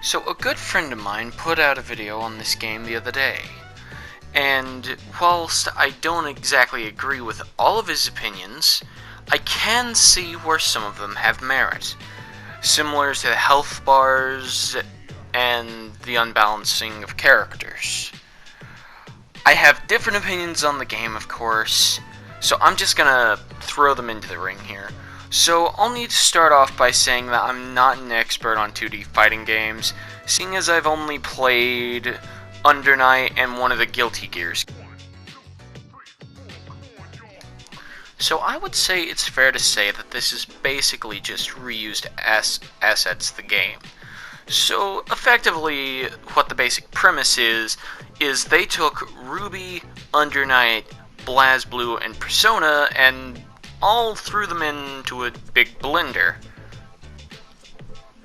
So a good friend of mine put out a video on this game the other day, and whilst I don't exactly agree with all of his opinions, I can see where some of them have merit, similar to the health bars and the unbalancing of characters. I have different opinions on the game, of course, so I'm just gonna throw them into the ring here. So I'll need to start off by saying that I'm not an expert on 2D fighting games, seeing as I've only played Under Night and one of the Guilty Gears. So I would say it's fair to say that this is basically just reused assets of the game. So effectively, what the basic premise is they took Ruby, Under Night, Blaz Blue, and Persona and all threw them into a big blender.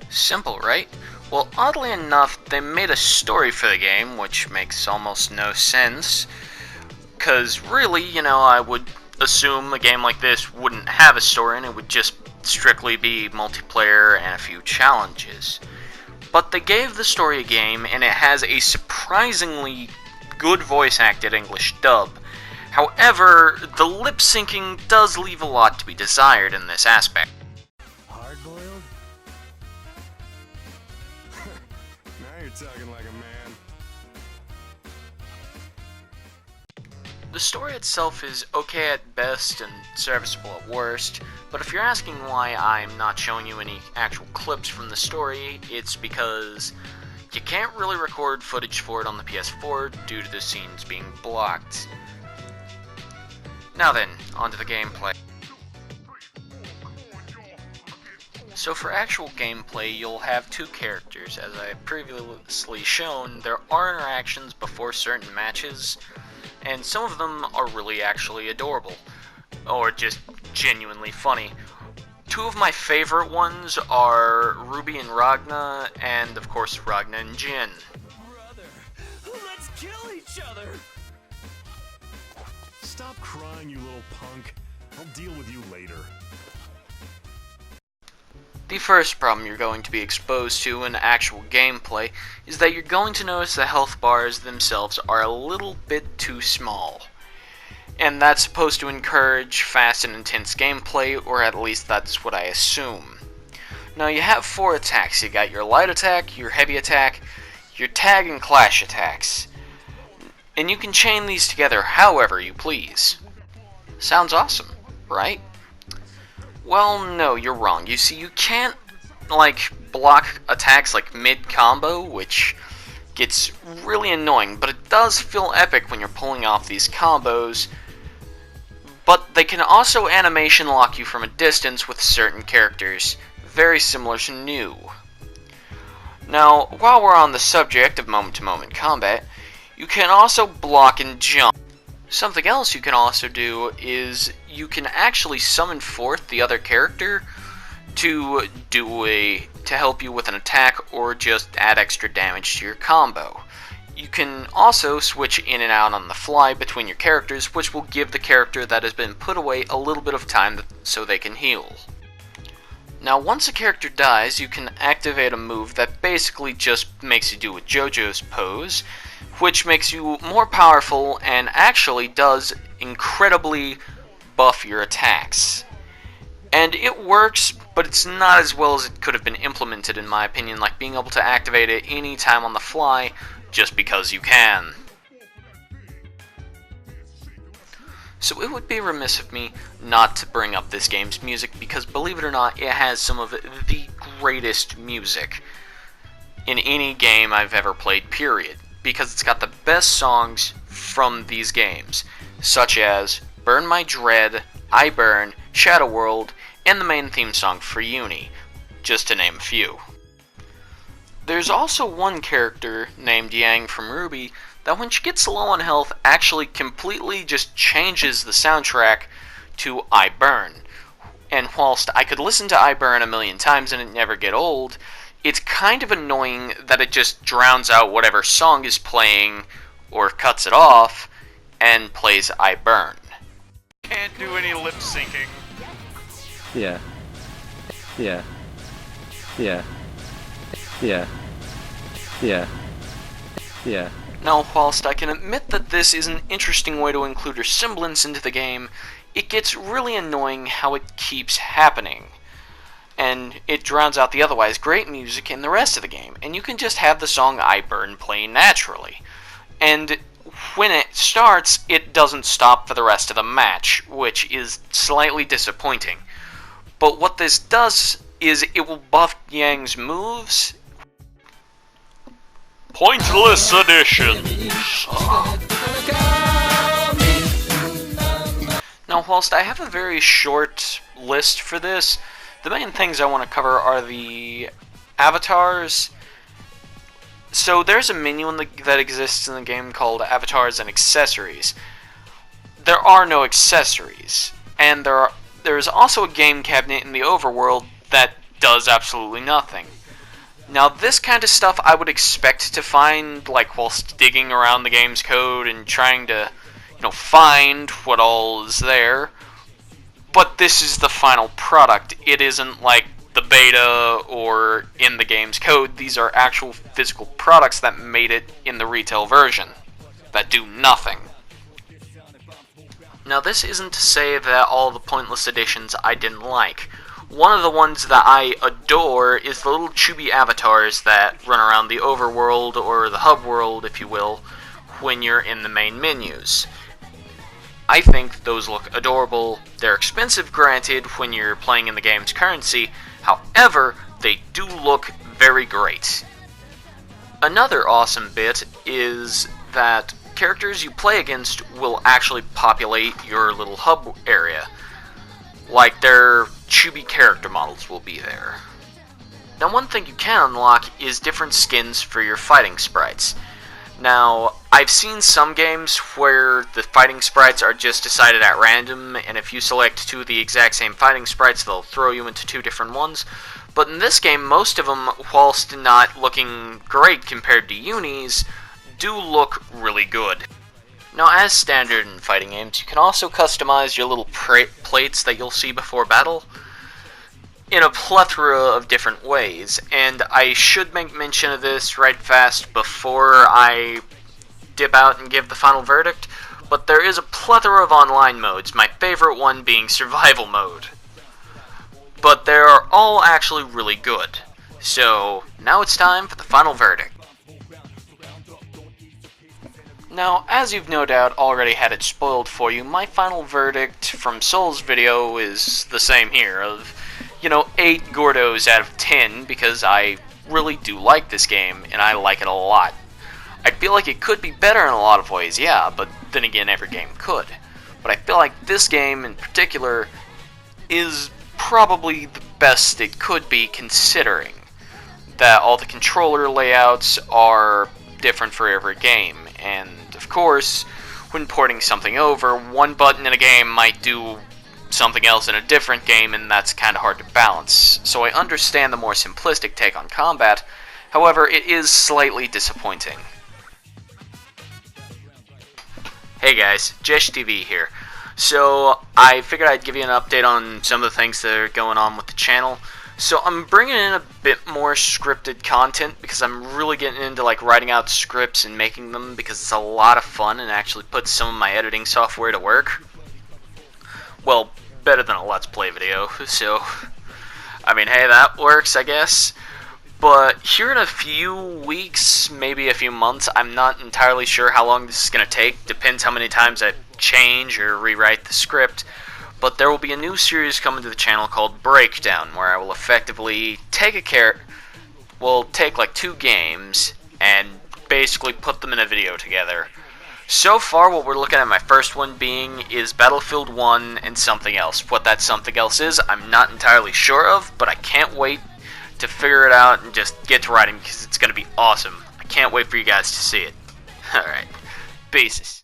Simple, right? Well, oddly enough, they made a story for the game, which makes almost no sense. Because really, I would assume a game like this wouldn't have a story and it would just strictly be multiplayer and a few challenges. But they gave the story a game, and it has a surprisingly good voice-acted English dub. However, the lip-syncing does leave a lot to be desired in this aspect. Hard-boiled? Now you're talking like a man. The story itself is okay at best and serviceable at worst, but if you're asking why I'm not showing you any actual clips from the story, it's because you can't really record footage for it on the PS4 due to the scenes being blocked. Now then, onto the gameplay. So for actual gameplay, you'll have two characters. As I previously shown, there are interactions before certain matches, and some of them are really actually adorable, or just genuinely funny. Two of my favorite ones are Ruby and Ragna, and of course Ragna and Jin. Brother, let's kill each other! Stop crying, you little punk. I'll deal with you later. The first problem you're going to be exposed to in actual gameplay is that you're going to notice the health bars themselves are a little bit too small. And that's supposed to encourage fast and intense gameplay, or at least that's what I assume. Now you have 4 attacks. You got your light attack, your heavy attack, your tag and clash attacks. And you can chain these together however you please. Sounds awesome, right? Well, no, you're wrong. You see, you can't, block attacks mid-combo, which gets really annoying, but it does feel epic when you're pulling off these combos. But they can also animation lock you from a distance with certain characters, very similar to New. Now, while we're on the subject of moment-to-moment combat, you can also block and jump. Something else you can also do is you can actually summon forth the other character to help you with an attack or just add extra damage to your combo. You can also switch in and out on the fly between your characters, which will give the character that has been put away a little bit of time so they can heal. Now, once a character dies, you can activate a move that basically just makes you do a JoJo's pose, which makes you more powerful and actually does incredibly buff your attacks. And it works, but it's not as well as it could have been implemented in my opinion, like being able to activate it any time on the fly just because you can. So it would be remiss of me not to bring up this game's music, because believe it or not, it has some of the greatest music in any game I've ever played, period. Because it's got the best songs from these games, such as Burn My Dread, I Burn, Shadow World, and the main theme song for Uni, just to name a few. There's also one character named Yang from Ruby that when she gets low on health actually completely just changes the soundtrack to I Burn. And whilst I could listen to I Burn a million times and it never get old, it's kind of annoying that it just drowns out whatever song is playing, or cuts it off, and plays I Burn. Can't do any lip syncing. Yeah. Yeah. Yeah. Yeah. Yeah. Yeah. Now, whilst I can admit that this is an interesting way to include resemblance into the game, it gets really annoying how it keeps happening. And it drowns out the otherwise great music in the rest of the game, and you can just have the song I Burn play naturally. And when it starts, it doesn't stop for the rest of the match, which is slightly disappointing. But what this does is it will buff Yang's moves. Pointless additions. Now, whilst I have a very short list for this, the main things I want to cover are the avatars. So there's a menu that exists in the game called Avatars and Accessories. There are no accessories, and there is also a game cabinet in the overworld that does absolutely nothing. Now, this kind of stuff I would expect to find, like, whilst digging around the game's code and trying to, find what all is there. But this is the final product. It isn't like the beta or in the game's code. These are actual physical products that made it in the retail version that do nothing. Now, this isn't to say that all the pointless additions I didn't like. One of the ones that I adore is the little chibi avatars that run around the overworld, or the hub world, if you will, when you're in the main menus. I think those look adorable. They're expensive, granted, when you're playing in the game's currency. However, they do look very great. Another awesome bit is that characters you play against will actually populate your little hub area. Like, their chibi character models will be there. Now, one thing you can unlock is different skins for your fighting sprites. Now, I've seen some games where the fighting sprites are just decided at random, and if you select two of the exact same fighting sprites, they'll throw you into two different ones. But in this game, most of them, whilst not looking great compared to Uni's, do look really good. Now, as standard in fighting games, you can also customize your little plates that you'll see before battle in a plethora of different ways, and I should make mention of this right fast before I dip out and give the final verdict, but there is a plethora of online modes, my favorite one being survival mode. But they are all actually really good. So, now it's time for the final verdict. Now, as you've no doubt already had it spoiled for you, my final verdict from Soul's video is the same here, of 8 Gordos out of 10, because I really do like this game, and I like it a lot. I feel like it could be better in a lot of ways, yeah, but then again, every game could. But I feel like this game in particular is probably the best it could be, considering that all the controller layouts are different for every game, and of course, when porting something over, one button in a game might do something else in a different game, and that's kind of hard to balance. So I understand the more simplistic take on combat, however, it is slightly disappointing. Hey guys, JeshTV here. So I figured I'd give you an update on some of the things that are going on with the channel. So I'm bringing in a bit more scripted content because I'm really getting into writing out scripts and making them, because it's a lot of fun and actually puts some of my editing software to work. Well, better than a Let's Play video, so I mean, hey, that works, I guess. But here in a few weeks, maybe a few months, I'm not entirely sure how long this is going to take, depends how many times I change or rewrite the script, but there will be a new series coming to the channel called Breakdown, where I will effectively take take 2 games and basically put them in a video together. So far, what we're looking at my first one being is Battlefield 1 and something else. What that something else is, I'm not entirely sure of, but I can't wait to figure it out and just get to writing, because it's going to be awesome. I can't wait for you guys to see it. Alright, peace.